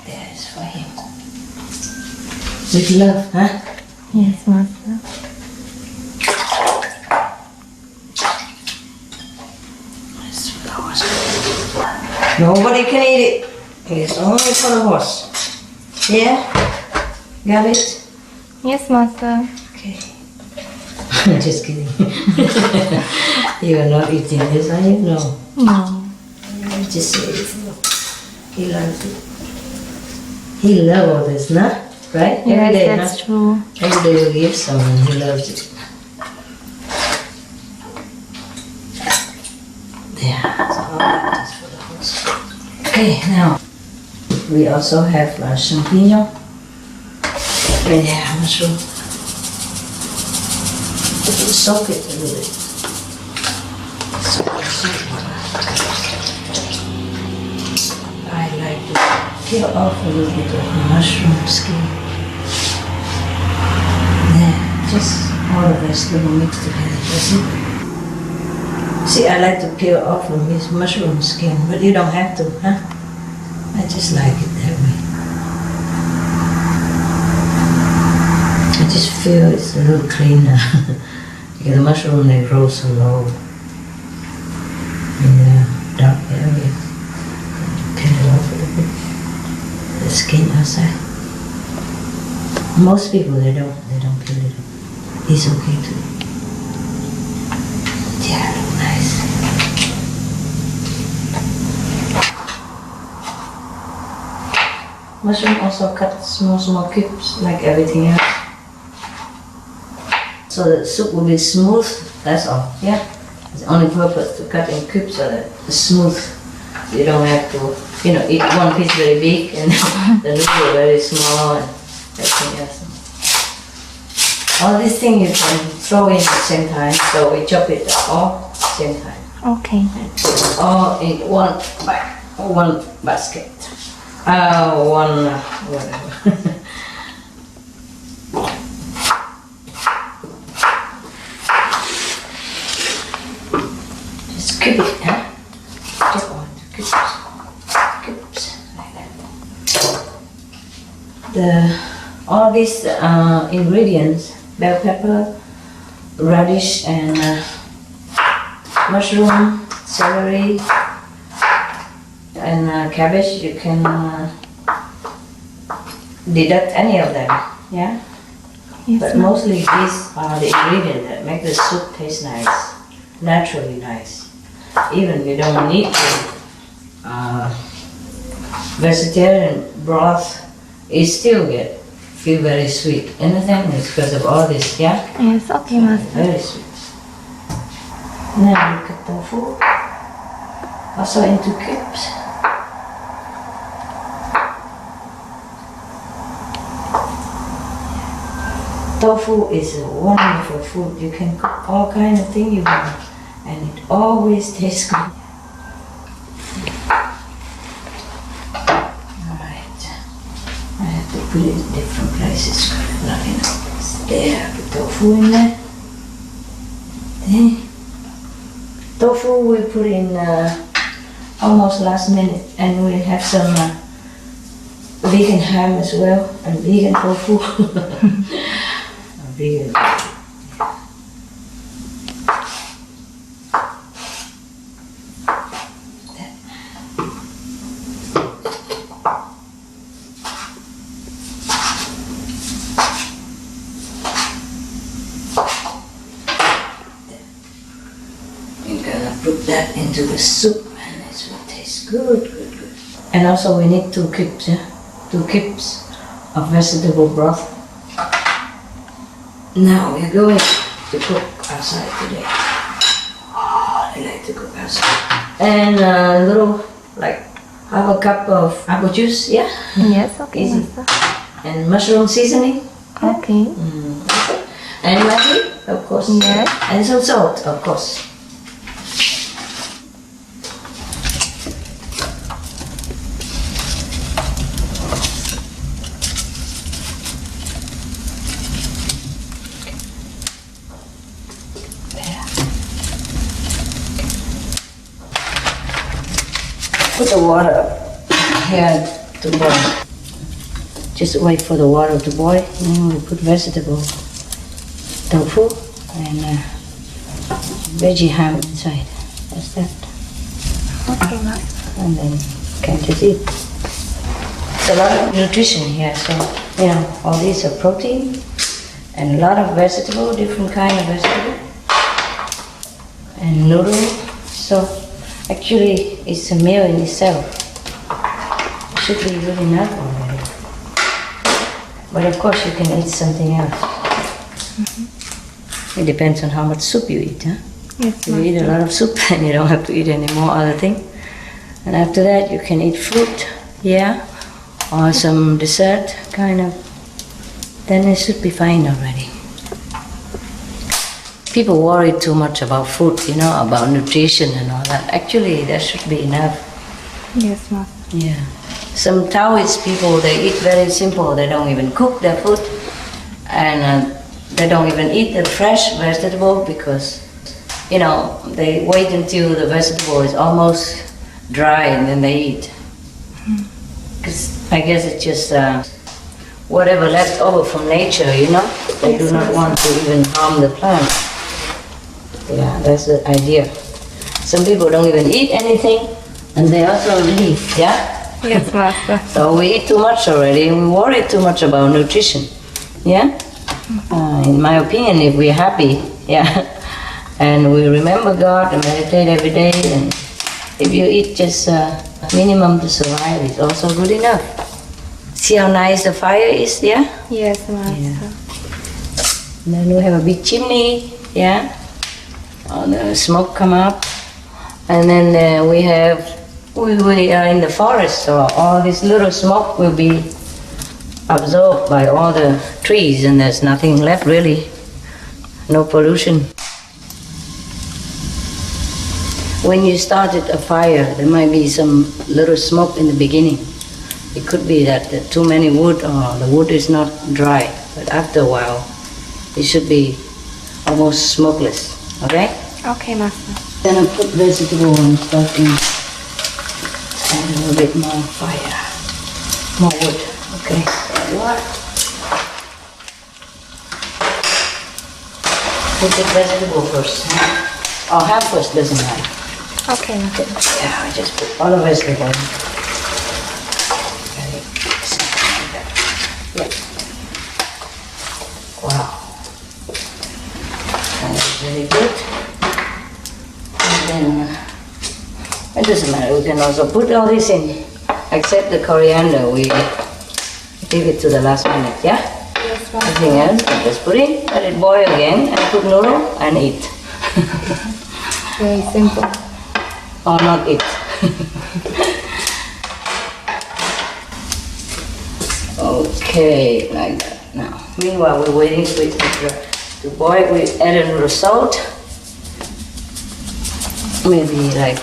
There is for him. With love, huh? Yes, Master. Nobody can eat it. It's only for the horse. Yeah? Got it? Yes, Master. Okay. Just kidding. You are not eating this, are you? No. No. Just say it. He loves it. He loves all this, nah? Right? Yes, Every day, that's nah? true. Every day you give someone, he loves it. There. So all that is for the horse. Okay, now we also have champignon. And yeah, mushroom. Soak it a little bit. I like to peel off a little bit of the mushroom skin. There, just all the vegetable mixed together. See, I like to peel off from his mushroom skin, but you don't have to, huh? I just like it that way. I just feel it's a little cleaner. Because the mushroom, they grow so low in the dark areas. Peel it off a little bit. The skin outside. Most people, they don't peel it off. It's okay too. Yeah, look nice. Mushroom also cut small cubes like everything else. So the soup will be smooth, that's all, yeah? It's the only purpose to cut in cubes so that it's smooth. You don't have to, eat one piece very big and the noodle very small and everything else. All these things you can throw in at the same time, so we chop it all at the same time. Okay. And put it all in one basket. Whatever. Just cube it, huh? Just one cubes, like that. All these ingredients, bell pepper, radish, and mushroom, celery, and cabbage, you can deduct any of them, yeah? Yes, But ma'am. mostly these are the ingredients that make the soup taste nice, naturally nice. Even you don't need to. Vegetarian broth is still feel very sweet. Anything is because of all this, yeah? Yes, okay, Master. Very sweet. Now look at tofu. Also into cubes. Tofu is a wonderful food. You can cook all kind of things you want, and it always tastes good. Alright. I have to put it in different places. Not enough. There, put tofu in there. There. Tofu we put in almost last minute, and we have some vegan ham as well, and vegan tofu. Vegan. You're gonna put that into the soup, and it will taste good. And also we need 2 cubes, yeah? 2 cubes of vegetable broth. Now we're going to cook outside today. Oh, I like to cook outside. And a little, like, half a cup of apple juice, yeah? Yes, okay, Easy. Master. And mushroom seasoning. Okay. And Maggi, of course. Yes. And some salt, of course. Put the water here to boil. Just wait for the water to boil, and then we put vegetable, tofu, and veggie ham inside. That's that. Okay, Master. And then you can just eat. It's a lot of nutrition here, so you know, all these are protein and a lot of vegetable, different kind of vegetable, and noodle. So actually, it's a meal in itself. It should be good enough already. But of course, you can eat something else. It depends on how much soup you eat, huh? Yes, If you eat a Master. lot of soup, then you don't have to eat any more other thing. And after that, you can eat fruit, yeah, or some dessert, kind of. Then it should be fine already. People worry too much about food, you know, about nutrition and all that. Actually, that should be enough. Yes, Master. Yeah. Some Taoist people, they eat very simple. They don't even cook their food, and they don't even eat the fresh vegetable because, you know, they wait until the vegetable is almost dry and then they eat. Because I guess it's just whatever left over from nature, you know. They do not want to even harm the plant. Yeah, that's the idea. Some people don't even eat anything, and they also leave. Yeah. Yes, Master. So we eat too much already, and we worry too much about nutrition. Yeah? In my opinion, if we're happy, yeah, and we remember God and meditate every day, and if you eat just minimum to survive, it's also good enough. See how nice the fire is, yeah? Yes, Master. And then we have a big chimney, yeah? All the smoke come up. And then we are in the forest, so all this little smoke will be absorbed by all the trees, and there's nothing left really, no pollution. When you started a fire, there might be some little smoke in the beginning. It could be that too many wood or the wood is not dry, but after a while, it should be almost smokeless, okay? Okay, Master. Then I put vegetable and stuff in. Add a little bit more fire, more wood. Okay. What? Put the vegetable first. Or half first, doesn't matter. Okay, Master. Yeah, I just put all the vegetable in. Okay. Yeah. Wow. It doesn't matter. We can also put all this in, except the coriander. We leave it to the last minute, yeah? Yes, Master. Everything else, just put in, let it boil again, and put noodle and eat. Very simple. Or not eat. Okay, like that. Now, meanwhile, we're waiting for it to boil. We add a little salt. Maybe like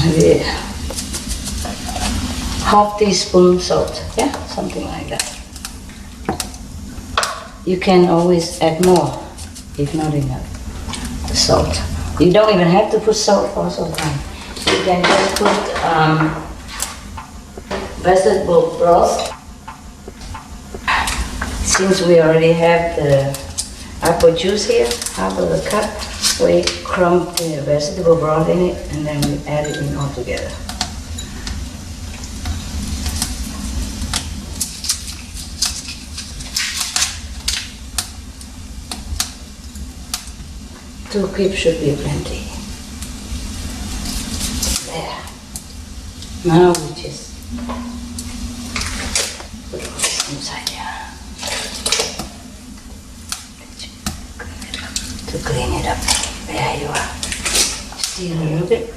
maybe half teaspoon salt. Yeah, something like that. You can always add more if not enough salt. You don't even have to put salt also fine. You can just put vegetable broth. Since we already have the apple juice here, half of a cup, we crumb the vegetable broth in it and then we add it in all together. Two cups should be plenty. There. Now we just put all this inside here. To clean it up. There you are. Stir a little bit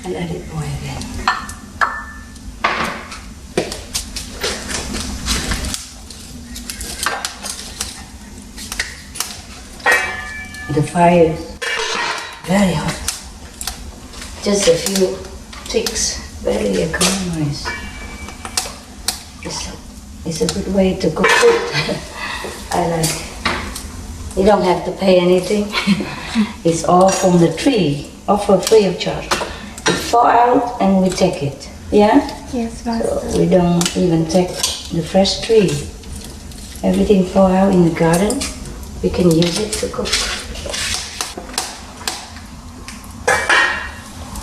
and let it boil again. The fire is very hot. Just a few ticks, barely a noise. It's a good way to cook food. I like it. You don't have to pay anything. It's all from the tree, all for free of charge. It fall out and we take it. Yeah? Yes, Master. So we don't even take the fresh tree. Everything fall out in the garden. We can use it to cook.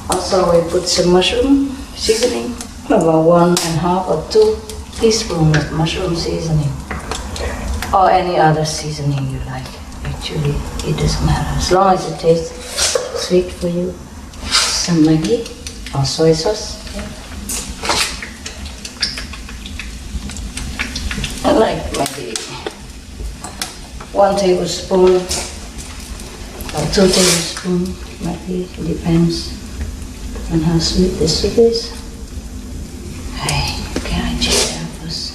Also, we put some mushroom seasoning, about 1.5 or 2 teaspoons of mushroom seasoning, or any other seasoning you like. Actually, it doesn't matter as long as it tastes sweet for you. Some Maggi or soy sauce. I like Maggi. 1 tablespoon or 2 tablespoons Maggi. It depends on how sweet the soup is. Hey, can I check that first?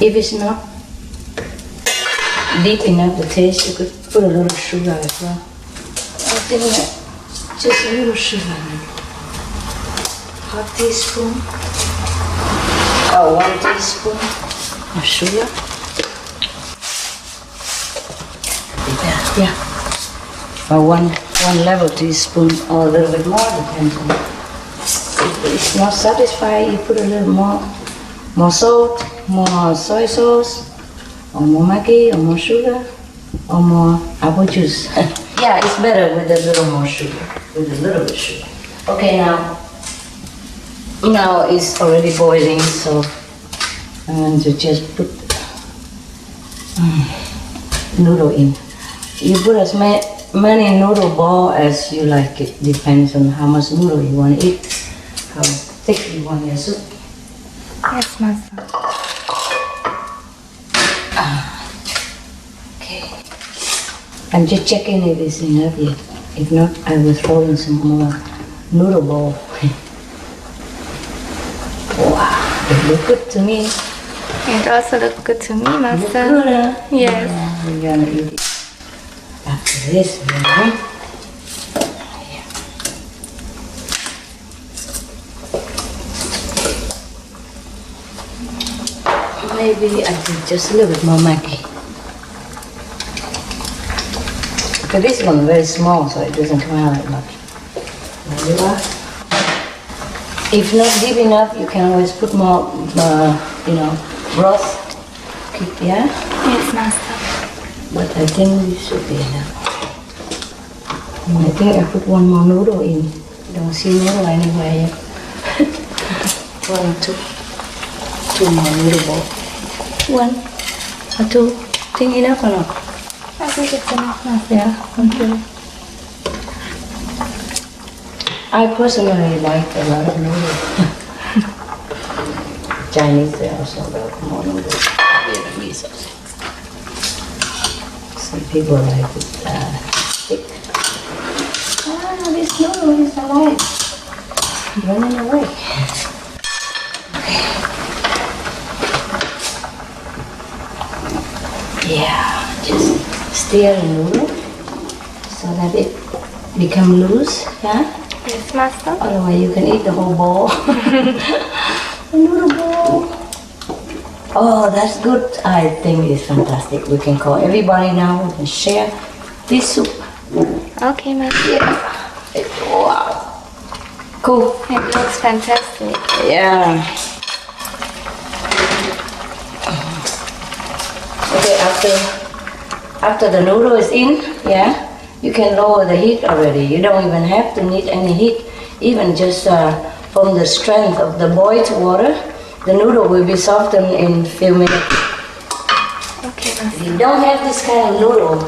If it's not deep enough the taste, you could put a little sugar as well. I think that just a little sugar. Half teaspoon or 1 teaspoon of sugar. Yeah. Or one level teaspoon or a little bit more, depends on. If it's not satisfied, you put a little more salt, more soy sauce, or more Maggi, or more sugar, or more apple juice. Yeah, it's better with a little more sugar, with a little bit sugar. Okay, now it's already boiling, so I'm going to just put noodle in. You put as many noodle ball as you like. It depends on how much noodle you want to eat, how thick you want your soup. Yes, Master. Okay. I'm just checking if it's enough yet. If not, I will throw in some more noodle ball. Wow, it looks good to me. It also looks good to me, Look Master. good, huh? Yes. Yeah, we're gonna eat it. After this, you know. Maybe I put just a little bit more Maggi. But this one is very small, so it doesn't come out that much. There you are. If not deep enough, you can always put more, broth. Yeah? Yes, Master. But I think it should be enough. And I think I put 1 more noodle in. Don't see noodle anywhere yet. 1 or 2 more noodle balls. 1 or 2. Think enough or not? I I personally like a lot of noodles. Chinese, they also love more noodles. Vietnamese also. Some people like it thick. This noodle is alive. Running away. Yeah, just stir the noodle so that it become loose, yeah? Yes, Master. Otherwise you can eat the whole bowl. The noodle bowl. Oh, that's good. I think it's fantastic. We can call everybody now. We can share this soup. Okay, Master. Wow. Cool. It looks fantastic. Yeah. Okay, after the noodle is in, yeah, you can lower the heat already. You don't even have to need any heat. Even just from the strength of the boiled water, the noodle will be softened in a few minutes. Okay, If Master. you don't have this kind of noodle,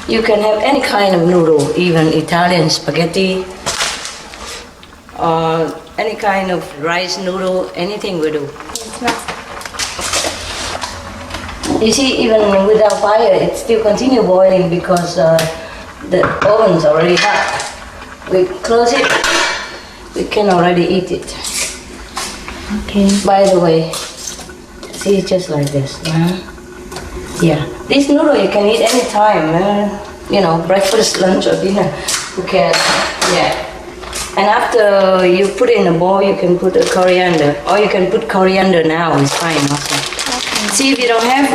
you can have any kind of noodle, even Italian spaghetti, or any kind of rice noodle, anything will do. Yes, Master. You see, even without fire, it still continue boiling because the oven's already hot. We close it, we can already eat it. Okay. By the way, see, just like this. Yeah, this noodle you can eat anytime. You know, breakfast, lunch, or dinner. You can, yeah. And after you put it in a bowl, you can put a coriander, or you can put coriander now. It's fine also. See, if you don't have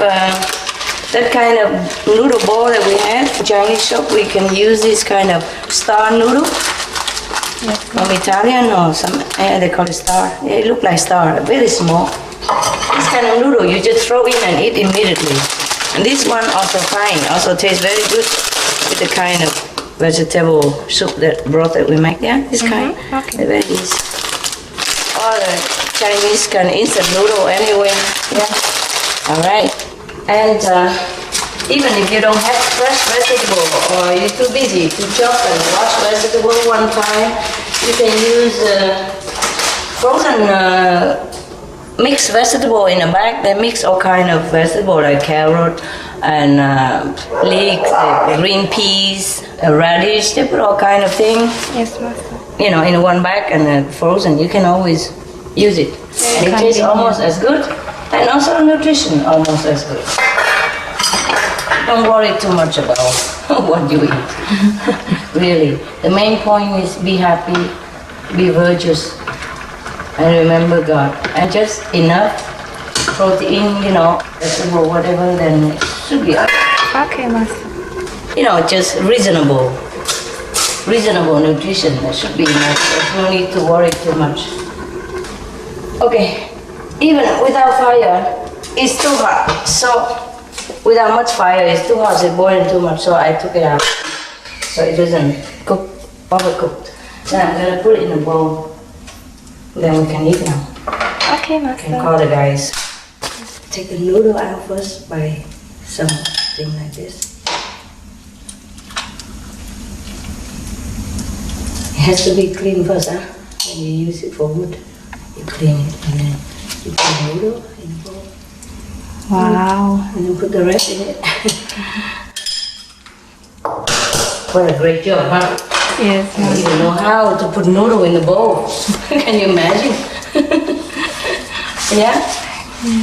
that kind of noodle bowl that we have Chinese shop, we can use this kind of star noodle from Italian or some, they call it star. It look like star, very small. This kind of noodle you just throw in and eat immediately. And this one also fine, also tastes very good with the kind of vegetable soup, that broth that we make. Yeah, this kind. Okay. They're very easy. Or the Chinese kind of instant noodle anyway. Yeah. All right. And even if you don't have fresh vegetable or you're too busy to chop and wash vegetable one time, you can use frozen mixed vegetable in a bag. They mix all kind of vegetable like carrot and leeks, green peas, radish. They put all kind of things, Yes, Master. you know, in one bag and frozen. You can always use it. And it tastes almost as good, and also nutrition almost as good. Don't worry too much about what you eat. Really, the main point is be happy, be virtuous, and remember God. And just enough protein, you know, vegetable, whatever, then it should be okay. Okay, Master. You know, just reasonable nutrition. That should be enough. There's no need to worry too much. Okay, even without fire, it's too hot. So, without much fire, it's too hot. It's boiling too much. So I took it out, so it doesn't cook, overcooked. Then I'm gonna put it in a bowl. Then we can eat now. Okay, Can Master. call the guys. Take the noodle out first by something like this. It has to be clean first, huh? When you use it for wood, you clean it and then you put the noodle in the bowl. Wow. And then put the rest in it. What a great job, huh? Yes, I don't Master. even know how to put noodle in the bowl. Can you imagine? Yeah?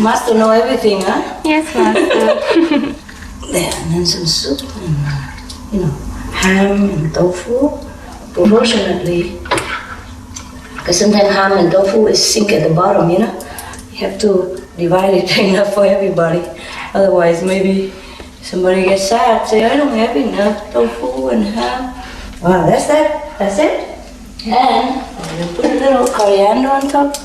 Master know everything, huh? Yes, Master. There, and then some soup and, you know, ham and tofu proportionately. Because sometimes ham and tofu is sink at the bottom, you know? You have to divide it enough for everybody. Otherwise, maybe somebody gets sad, say, I don't have enough tofu and ham. Wow, that's that. That's it. And you put a little coriander on top.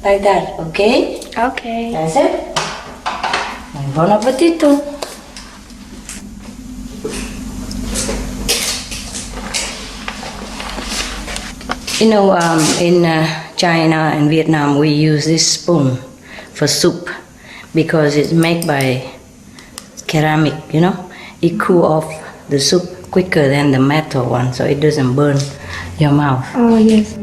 Like that, okay? Okay. That's it. And buon appetito. You know, in China and Vietnam, we use this spoon for soup because it's made by ceramic, you know. it cool off the soup quicker than the metal one, so it doesn't burn your mouth. Oh, yes.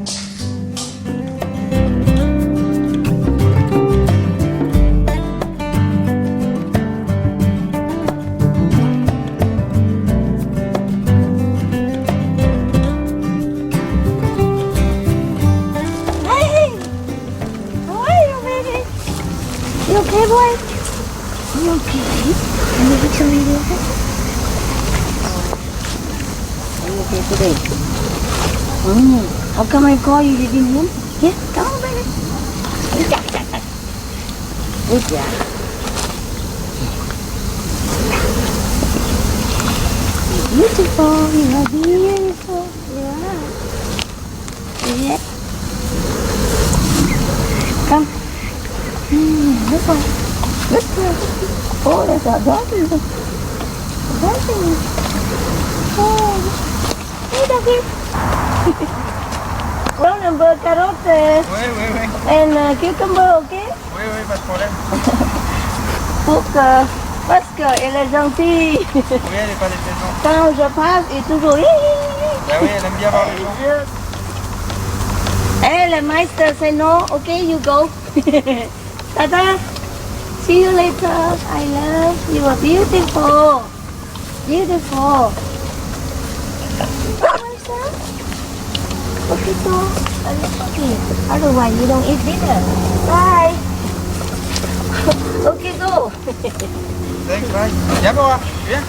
You okay, boy? You okay? Can you put your video? Are you okay today? How come I call you? You didn't hear? Yeah, come on, baby. Good job. Good job. You're beautiful. You are beautiful. Yeah. Come. Good boy. Good boy. Oh, that's our doggy. Doggy. Oh. Hey, doggy. Cronenberg, carotte. Oui. And cucumber, ok? Oui, pas de problème. Parce qu'elle est gentille. Oui, elle est pas déplaisante. Quand je passe, elle est toujours... Bah oui, elle aime bien voir les gens. Hey, le maître, say no. Okay, you go. Tata, see you later. I love you. Are beautiful. Beautiful. Poquito. A little bit. Otherwise, you don't eat dinner. Bye. Okay, go. Thanks, bye. Viens voir, viens.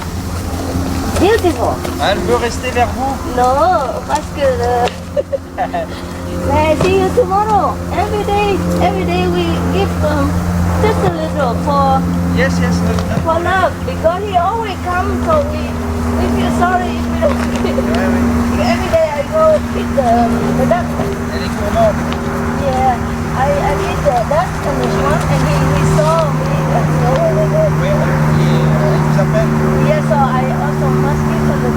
Beautiful. Elle veut rester vers vous. No, parce que... I see you tomorrow. Every day we give just a little for Yes. for love because he always comes, so we feel sorry if we don't give. Every day I go pick the duck. Elle est gourmande. Yeah, I eat the duck and the shrimp, and he saw me and so Oui, elle vous appelle. yeah, so I also must give her the